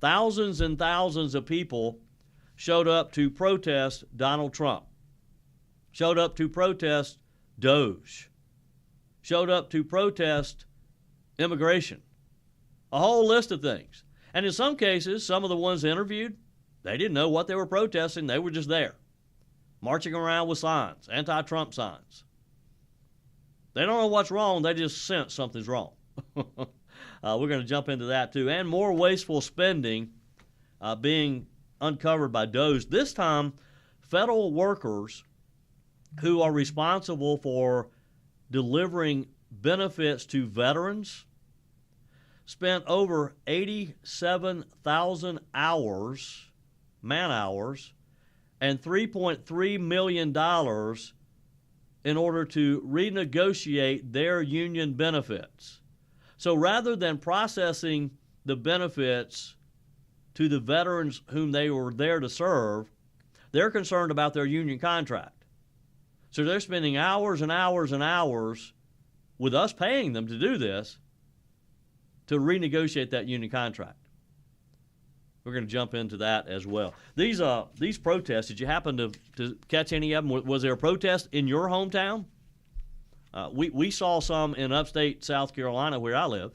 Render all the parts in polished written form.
thousands and thousands of people showed up to protest Donald Trump, showed up to protest Doge, showed up to protest immigration, a whole list of things. And in some cases, some of the ones interviewed, they didn't know what they were protesting. They were just there, marching around with signs, anti-Trump signs. They don't know what's wrong. They just sense something's wrong. We're going to jump into that too. And more wasteful spending being uncovered by Doge. This time, federal workers who are responsible for delivering benefits to veterans spent over 87,000 hours, man hours, and $3.3 million in order to renegotiate their union benefits. So rather than processing the benefits to the veterans whom they were there to serve, they're concerned about their union contract. So they're spending hours and hours and hours with us paying them to do this to renegotiate that union contract. We're going to jump into that as well. These protests, did you happen to catch any of them? Was there a protest in your hometown? We saw some in upstate South Carolina where I live.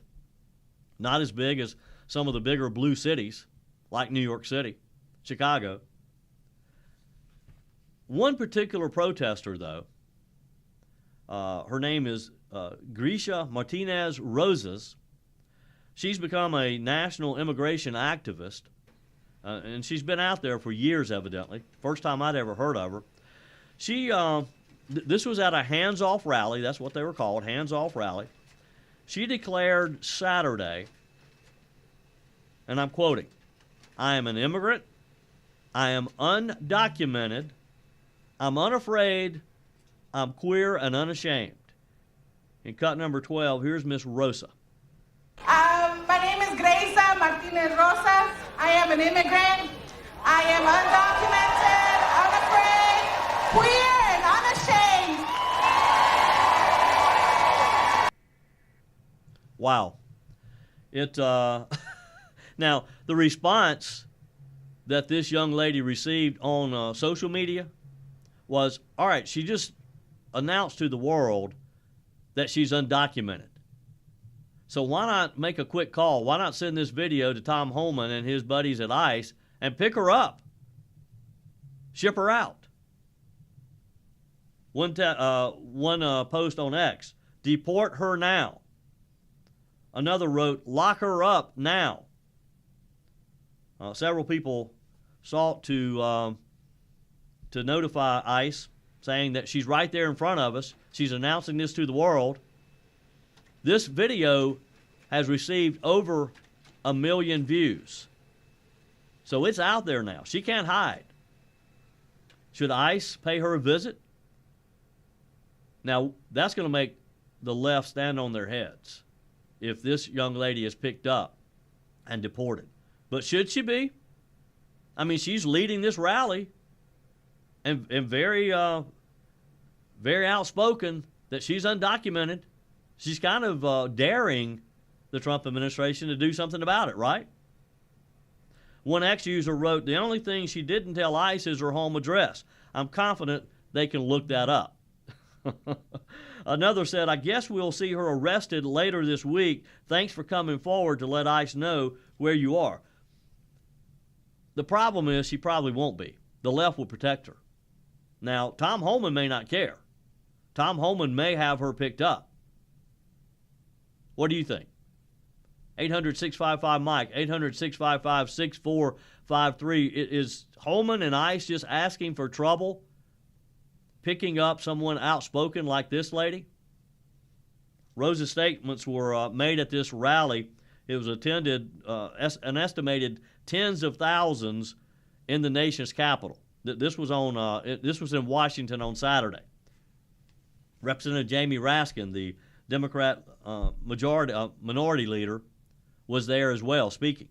Not as big as some of the bigger blue cities like New York City, Chicago. One particular protester, though, her name is Grisha Martinez Rosas. She's become a national immigration activist, and she's been out there for years, evidently. First time I'd ever heard of her. She, this was at a hands-off rally. That's what they were called, hands-off rally. She declared Saturday, and I'm quoting, "I am an immigrant. I am undocumented. I'm unafraid. I'm queer and unashamed." In cut number 12, here's Miss Rosa. My name is Gracia Martinez Rosas. I am an immigrant. I am undocumented, unafraid, queer, and unashamed. Wow. Now, the response that this young lady received on social media was, all right, she just announced to the world that she's undocumented. So why not make a quick call? Why not send this video to Tom Homan and his buddies at ICE and pick her up? Ship her out. One post on X, deport her now. Another wrote, lock her up now. Several people sought to notify ICE, saying that she's right there in front of us. She's announcing this to the world. This video has received over 1 million views. So it's out there now. She can't hide. Should ICE pay her a visit? Now, that's going to make the left stand on their heads if this young lady is picked up and deported. But should she be? I mean, she's leading this rally and very, very outspoken that she's undocumented. She's kind of daring the Trump administration to do something about it, right? One X user wrote, the only thing she didn't tell ICE is her home address. I'm confident they can look that up. Another said, I guess we'll see her arrested later this week. Thanks for coming forward to let ICE know where you are. The problem is she probably won't be. The left will protect her. Now, Tom Homan may not care. Tom Homan may have her picked up. What do you think? 800-655-MIKE, 800-655-6453. Is Homan and ICE just asking for trouble, picking up someone outspoken like this lady? Rosa's statements were made at this rally. It was attended an estimated tens of thousands in the nation's capital. This was in Washington on Saturday. Representative Jamie Raskin, the Democrat minority leader, was there as well speaking.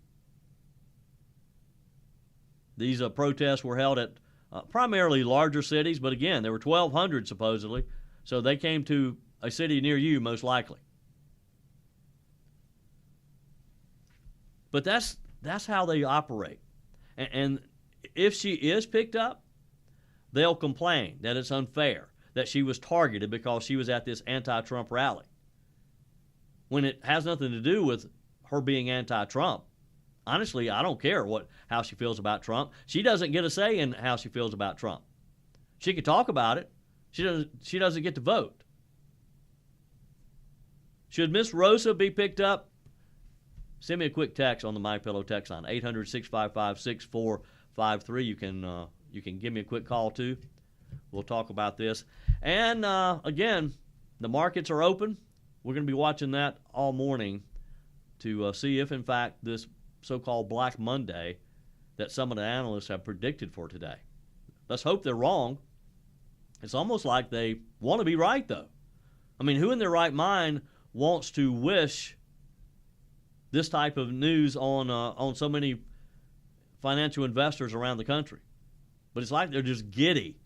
These protests were held at primarily larger cities, but again, there were 1,200 supposedly, so they came to a city near you most likely. But that's That's how they operate. And if she is picked up, they'll complain that it's unfair, that she was targeted because she was at this anti-Trump rally. When it has nothing to do with her being anti-Trump. Honestly, I don't care how she feels about Trump. She doesn't get a say in how she feels about Trump. She can talk about it. She doesn't get to vote. Should Miss Rosa be picked up? Send me a quick text on the MyPillow text line, 800-655-6453. You can give me a quick call too. We'll talk about this. And again, the markets are open. We're going to be watching that all morning to see if, in fact, this so-called Black Monday that some of the analysts have predicted for today. Let's hope they're wrong. It's almost like they want to be right, though. I mean, who in their right mind wants to wish this type of news on so many financial investors around the country? But it's like they're just giddy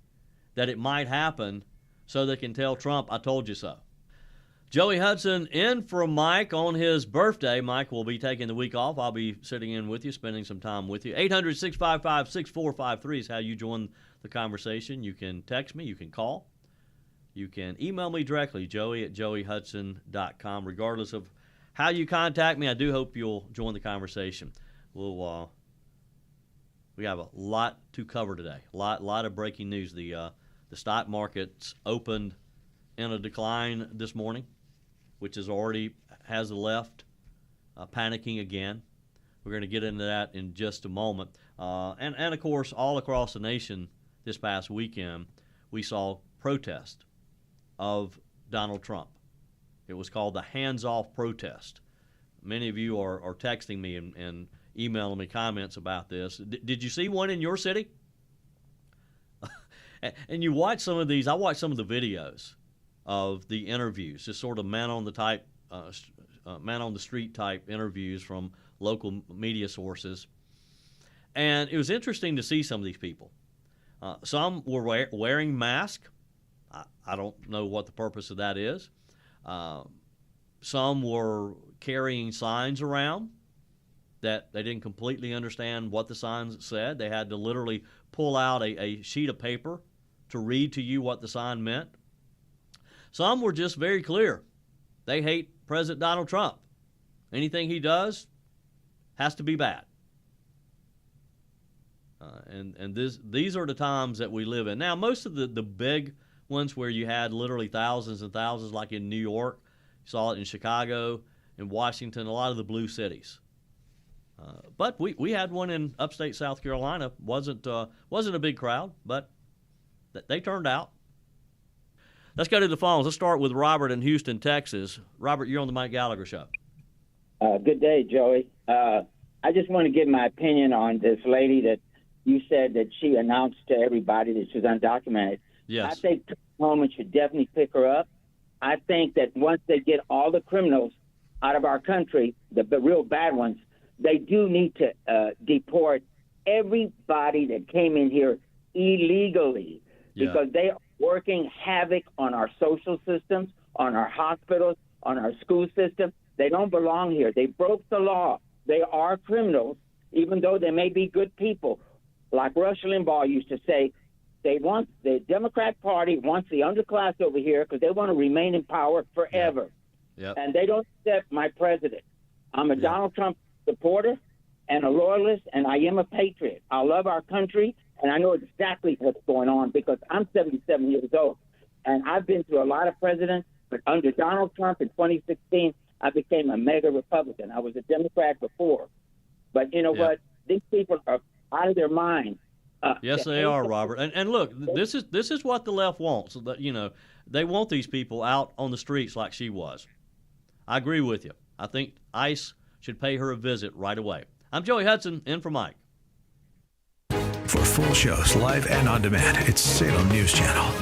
that it might happen so they can tell Trump, I told you so. Joey Hudson in for Mike on his birthday. Mike will be taking the week off. I'll be sitting in with you, spending some time with you. 800-655-6453 is how you join the conversation. You can text me. You can call. You can email me directly, joey@joeyhudson.com. Regardless of how you contact me, I do hope you'll join the conversation. We have a lot to cover today. A lot of breaking news. The stock market's opened in a decline this morning, which has the left panicking again. We're going to get into that in just a moment. And of course, all across the nation this past weekend, we saw protest of Donald Trump. It was called the hands-off protest. Many of you are texting me and emailing me comments about this. Did you see one in your city? And you watch some of these. I watched some of the videos of the interviews, just sort of man on the street type interviews from local media sources. And it was interesting to see some of these people. Some were wearing masks. I don't know what the purpose of that is. Some were carrying signs around that they didn't completely understand what the signs said. They had to literally pull out a sheet of paper to read to you what the sign meant. Some were just very clear. They hate President Donald Trump. Anything he does has to be bad. And these are the times that we live in. Now, most of the big ones where you had literally thousands and thousands, like in New York, you saw it in Chicago, in Washington, a lot of the blue cities. But we had one in upstate South Carolina. Wasn't a big crowd, but they turned out. Let's go to the phones. Let's start with Robert in Houston, Texas. Robert, you're on the Mike Gallagher Show. Good day, Joey. I just want to give my opinion on this lady that you said that she announced to everybody that she's undocumented. Yes. I think Oklahoma should definitely pick her up. I think that once they get all the criminals out of our country, the real bad ones, they do need to deport everybody that came in here illegally, because they are working havoc on our social systems, on our hospitals, on our school system. They don't belong here. They broke the law. They are criminals, even though they may be good people. Like Rush Limbaugh used to say, the Democrat Party wants the underclass over here because they want to remain in power forever. Yep. And they don't accept my president. I'm a Donald Trump supporter and a loyalist, and I am a patriot. I love our country, and I know exactly what's going on because I'm 77 years old. And I've been through a lot of presidents, but under Donald Trump in 2016, I became a mega Republican. I was a Democrat before. But you know what? These people are out of their mind. Yes, they are, Robert. And look, this is what the left wants. So that, they want these people out on the streets like she was. I agree with you. I think ICE should pay her a visit right away. I'm Joey Hudson, in for Mike. For full shows, live and on demand, it's Salem News Channel.